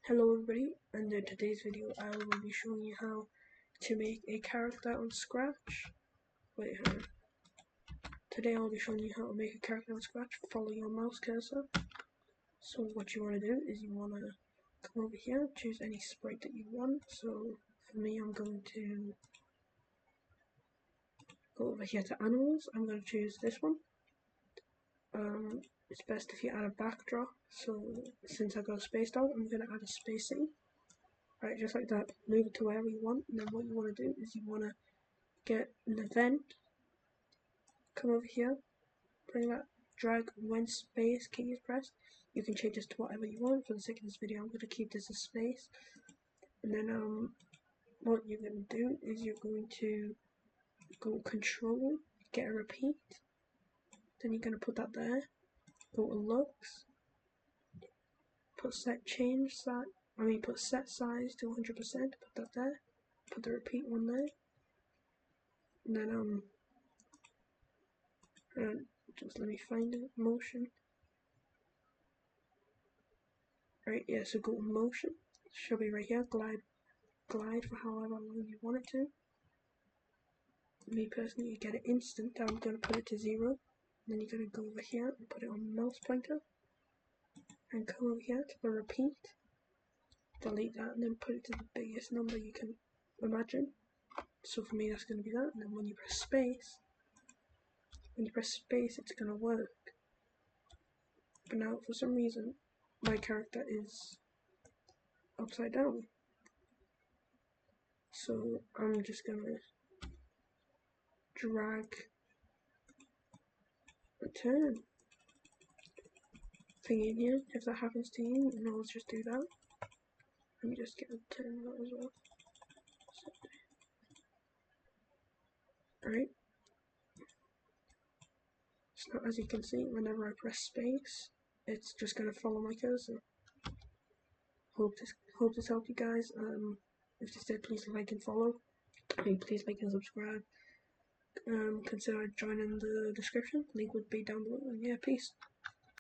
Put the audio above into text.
Hello everybody, and in today's video I will be showing you how to make a character on Scratch. Today I'll be showing you how to make a character on Scratch. Follow your mouse cursor. So what you want to do is you want to come over here, choose any sprite that you want. So for me, I'm going to go over here to animals. I'm going to choose this one. It's best if you add a backdrop. So since I got spaced out, I'm going to add a spacing. Right, just like that. Move it to wherever you want, and then what you want to do is you want to get an event, come over here, bring that, drag when space key is pressed. You can change this to whatever you want. For the sake of this video, I'm going to keep this as space. And then what you're going to do is you're going to go control, get a repeat, then you're going to put that there, go to looks, put set size to 100%, put that there, put the repeat one there, and then just let me find it, motion. Right, yeah, so go to motion, it should be right here, glide for however long you want it to. Me personally, you get it instant, I'm going to put it to 0, then you're going to go over here and put it on the mouse pointer, and come over here to the repeat, delete that, and then put it to the biggest number you can imagine. So for me that's going to be that, and then when you press space, it's going to work. But now for some reason my character is upside down, so I'm just going to drag a turn thing in here. If that happens to you, you know, let's just do that. Let me just get a turn that as well. Alright. So as you can see, whenever I press space, it's just gonna follow my cursor. Hope this helped you guys. If this did, please like and follow. Please like and subscribe. Consider joining the description. Link would be down below. And yeah, peace.